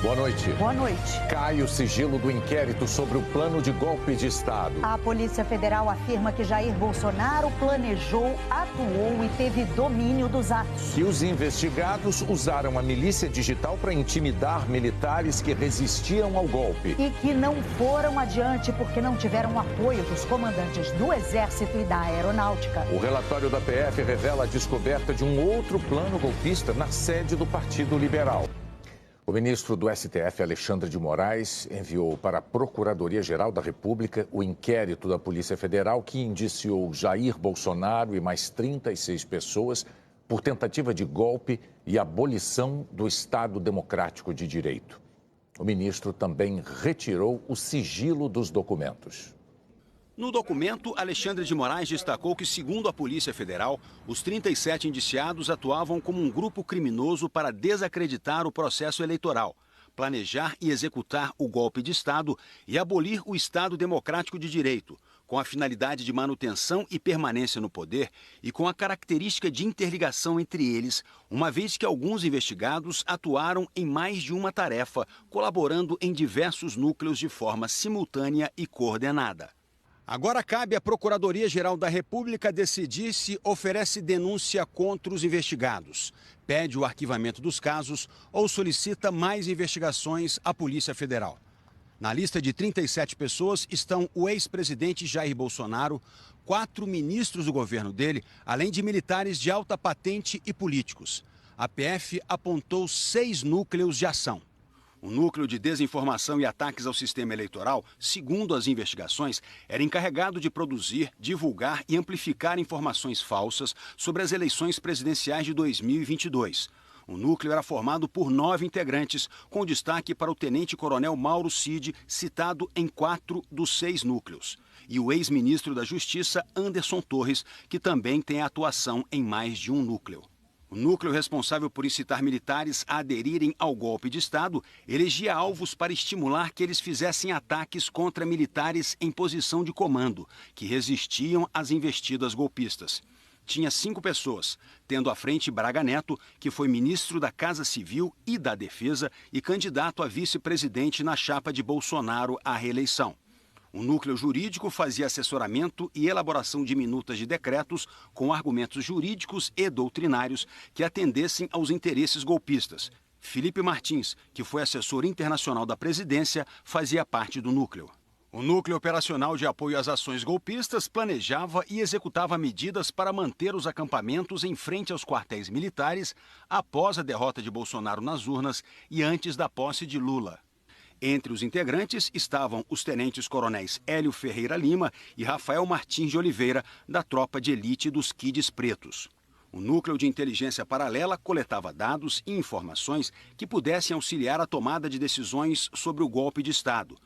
Boa noite. Boa noite. Cai o sigilo do inquérito sobre o plano de golpe de Estado. A Polícia Federal afirma que Jair Bolsonaro planejou, atuou e teve domínio dos atos. Que os investigados usaram a milícia digital para intimidar militares que resistiam ao golpe. E que não foram adiante porque não tiveram apoio dos comandantes do Exército e da Aeronáutica. O relatório da PF revela a descoberta de um outro plano golpista na sede do Partido Liberal. O ministro do STF, Alexandre de Moraes, enviou para a Procuradoria-Geral da República o inquérito da Polícia Federal que indiciou Jair Bolsonaro e mais 36 pessoas por tentativa de golpe e abolição do Estado Democrático de Direito. O ministro também retirou o sigilo dos documentos. No documento, Alexandre de Moraes destacou que, segundo a Polícia Federal, os 37 indiciados atuavam como um grupo criminoso para desacreditar o processo eleitoral, planejar e executar o golpe de Estado e abolir o Estado Democrático de Direito, com a finalidade de manutenção e permanência no poder e com a característica de interligação entre eles, uma vez que alguns investigados atuaram em mais de uma tarefa, colaborando em diversos núcleos de forma simultânea e coordenada. Agora cabe à Procuradoria-Geral da República decidir se oferece denúncia contra os investigados, pede o arquivamento dos casos ou solicita mais investigações à Polícia Federal. Na lista de 37 pessoas estão o ex-presidente Jair Bolsonaro, 4 ministros do governo dele, além de militares de alta patente e políticos. A PF apontou 6 núcleos de ação. O núcleo de desinformação e ataques ao sistema eleitoral, segundo as investigações, era encarregado de produzir, divulgar e amplificar informações falsas sobre as eleições presidenciais de 2022. O núcleo era formado por 9 integrantes, com destaque para o tenente-coronel Mauro Cid, citado em 4 dos 6 núcleos, e o ex-ministro da Justiça, Anderson Torres, que também tem atuação em mais de um núcleo. O núcleo responsável por incitar militares a aderirem ao golpe de Estado elegia alvos para estimular que eles fizessem ataques contra militares em posição de comando, que resistiam às investidas golpistas. Tinha 5 pessoas, tendo à frente Braga Neto, que foi ministro da Casa Civil e da Defesa e candidato a vice-presidente na chapa de Bolsonaro à reeleição. O núcleo jurídico fazia assessoramento e elaboração de minutas de decretos com argumentos jurídicos e doutrinários que atendessem aos interesses golpistas. Felipe Martins, que foi assessor internacional da presidência, fazia parte do núcleo. O núcleo operacional de apoio às ações golpistas planejava e executava medidas para manter os acampamentos em frente aos quartéis militares após a derrota de Bolsonaro nas urnas e antes da posse de Lula. Entre os integrantes estavam os tenentes-coronéis Hélio Ferreira Lima e Rafael Martins de Oliveira, da tropa de elite dos Kids Pretos. O núcleo de inteligência paralela coletava dados e informações que pudessem auxiliar a tomada de decisões sobre o golpe de Estado.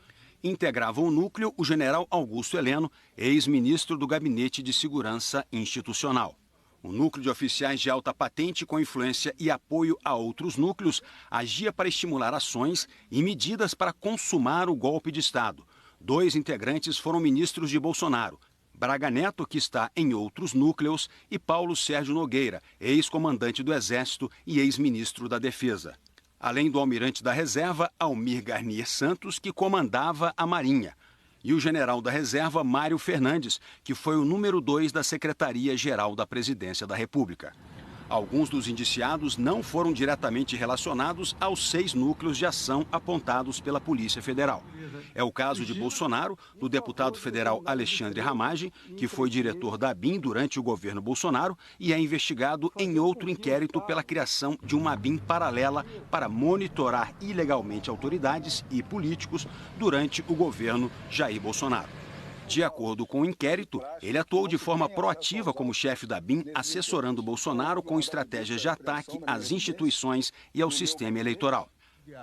Integrava o núcleo o general Augusto Heleno, ex-ministro do Gabinete de Segurança Institucional. O núcleo de oficiais de alta patente com influência e apoio a outros núcleos agia para estimular ações e medidas para consumar o golpe de Estado. 2 integrantes foram ministros de Bolsonaro: Braga Neto, que está em outros núcleos, e Paulo Sérgio Nogueira, ex-comandante do Exército e ex-ministro da Defesa. Além do almirante da reserva, Almir Garnier Santos, que comandava a Marinha. E o general da reserva, Mário Fernandes, que foi o número 2 da Secretaria-Geral da Presidência da República. Alguns dos indiciados não foram diretamente relacionados aos 6 núcleos de ação apontados pela Polícia Federal. É o caso de Bolsonaro, do deputado federal Alexandre Ramagem, que foi diretor da ABIN durante o governo Bolsonaro e é investigado em outro inquérito pela criação de uma ABIN paralela para monitorar ilegalmente autoridades e políticos durante o governo Jair Bolsonaro. De acordo com o inquérito, ele atuou de forma proativa como chefe da ABIN, assessorando Bolsonaro com estratégias de ataque às instituições e ao sistema eleitoral.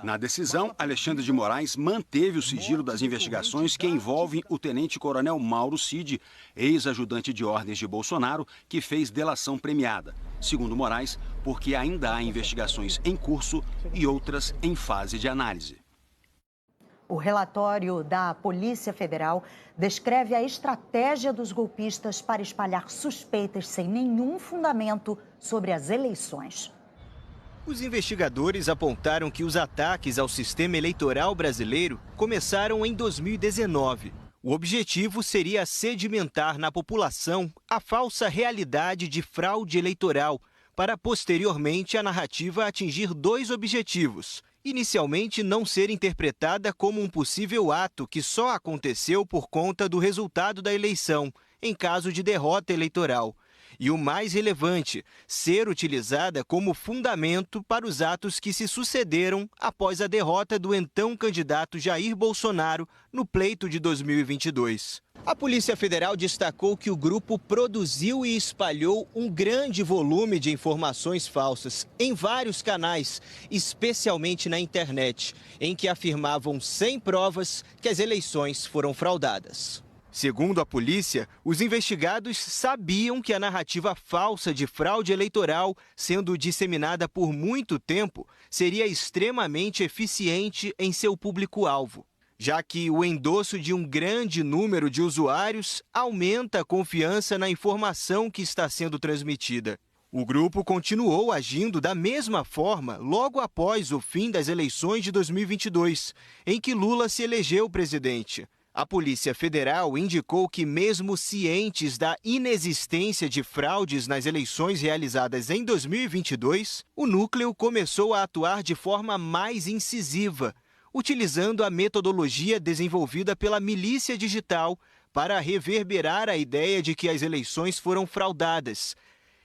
Na decisão, Alexandre de Moraes manteve o sigilo das investigações que envolvem o tenente-coronel Mauro Cid, ex-ajudante de ordens de Bolsonaro, que fez delação premiada. Segundo Moraes, porque ainda há investigações em curso e outras em fase de análise. O relatório da Polícia Federal descreve a estratégia dos golpistas para espalhar suspeitas sem nenhum fundamento sobre as eleições. Os investigadores apontaram que os ataques ao sistema eleitoral brasileiro começaram em 2019. O objetivo seria sedimentar na população a falsa realidade de fraude eleitoral, para posteriormente a narrativa atingir dois objetivos. Inicialmente, não ser interpretada como um possível ato que só aconteceu por conta do resultado da eleição, em caso de derrota eleitoral. E o mais relevante, ser utilizada como fundamento para os atos que se sucederam após a derrota do então candidato Jair Bolsonaro no pleito de 2022. A Polícia Federal destacou que o grupo produziu e espalhou um grande volume de informações falsas em vários canais, especialmente na internet, em que afirmavam sem provas que as eleições foram fraudadas. Segundo a polícia, os investigados sabiam que a narrativa falsa de fraude eleitoral, sendo disseminada por muito tempo, seria extremamente eficiente em seu público-alvo, já que o endosso de um grande número de usuários aumenta a confiança na informação que está sendo transmitida. O grupo continuou agindo da mesma forma logo após o fim das eleições de 2022, em que Lula se elegeu presidente. A Polícia Federal indicou que, mesmo cientes da inexistência de fraudes nas eleições realizadas em 2022, o núcleo começou a atuar de forma mais incisiva, utilizando a metodologia desenvolvida pela Milícia Digital para reverberar a ideia de que as eleições foram fraudadas,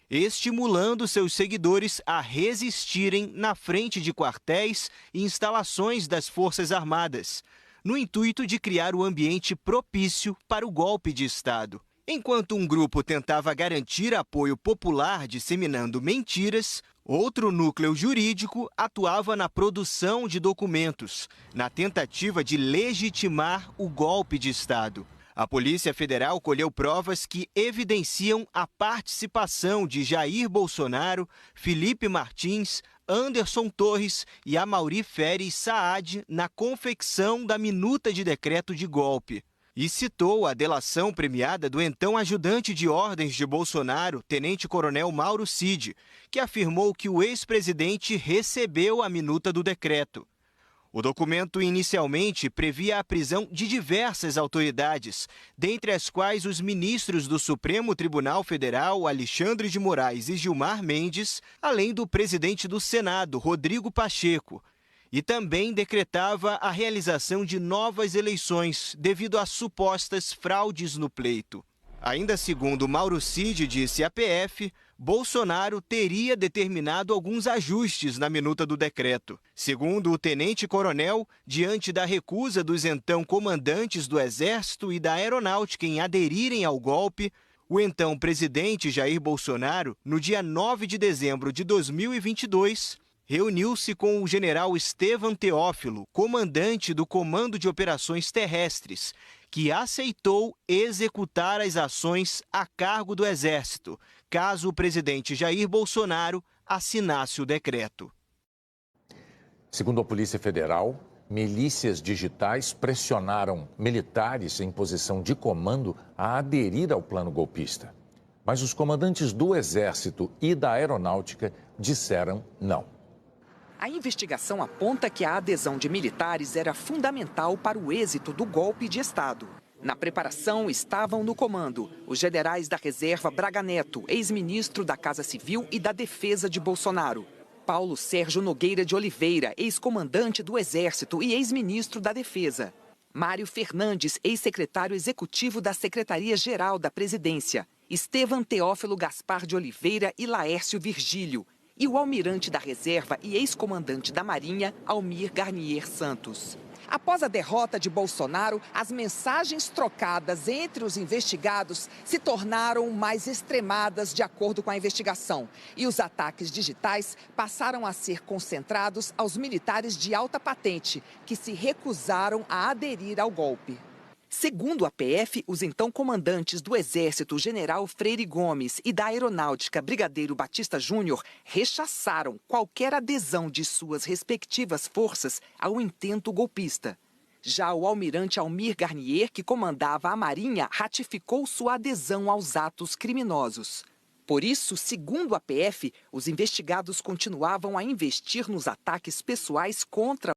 estimulando seus seguidores a resistirem na frente de quartéis e instalações das Forças Armadas, no intuito de criar o ambiente propício para o golpe de Estado. Enquanto um grupo tentava garantir apoio popular disseminando mentiras, outro núcleo jurídico atuava na produção de documentos, na tentativa de legitimar o golpe de Estado. A Polícia Federal colheu provas que evidenciam a participação de Jair Bolsonaro, Felipe Martins, Anderson Torres e Amaury Féres Saad na confecção da minuta de decreto de golpe. E citou a delação premiada do então ajudante de ordens de Bolsonaro, tenente-coronel Mauro Cid, que afirmou que o ex-presidente recebeu a minuta do decreto. O documento inicialmente previa a prisão de diversas autoridades, dentre as quais os ministros do Supremo Tribunal Federal, Alexandre de Moraes e Gilmar Mendes, além do presidente do Senado, Rodrigo Pacheco, e também decretava a realização de novas eleições devido a supostas fraudes no pleito. Ainda segundo Mauro Cid disse à PF, Bolsonaro teria determinado alguns ajustes na minuta do decreto. Segundo o tenente-coronel, diante da recusa dos então comandantes do Exército e da Aeronáutica em aderirem ao golpe, o então presidente Jair Bolsonaro, no dia 9 de dezembro de 2022, reuniu-se com o general Estevam Teófilo, comandante do Comando de Operações Terrestres, que aceitou executar as ações a cargo do Exército, caso o presidente Jair Bolsonaro assinasse o decreto. Segundo a Polícia Federal, milícias digitais pressionaram militares em posição de comando a aderir ao plano golpista. Mas os comandantes do Exército e da Aeronáutica disseram não. A investigação aponta que a adesão de militares era fundamental para o êxito do golpe de Estado. Na preparação estavam no comando os generais da reserva Braga Neto, ex-ministro da Casa Civil e da Defesa de Bolsonaro. Paulo Sérgio Nogueira de Oliveira, ex-comandante do Exército e ex-ministro da Defesa. Mário Fernandes, ex-secretário executivo da Secretaria-Geral da Presidência. Estevam Teófilo Gaspar de Oliveira e Laércio Virgílio. E o almirante da reserva e ex-comandante da Marinha, Almir Garnier Santos. Após a derrota de Bolsonaro, as mensagens trocadas entre os investigados se tornaram mais extremadas de acordo com a investigação. E os ataques digitais passaram a ser concentrados aos militares de alta patente, que se recusaram a aderir ao golpe. Segundo a PF, os então comandantes do Exército, General Freire Gomes, e da Aeronáutica, Brigadeiro Batista Júnior, rechaçaram qualquer adesão de suas respectivas forças ao intento golpista. Já o almirante Almir Garnier, que comandava a Marinha, ratificou sua adesão aos atos criminosos. Por isso, segundo a PF, os investigados continuavam a investir nos ataques pessoais contra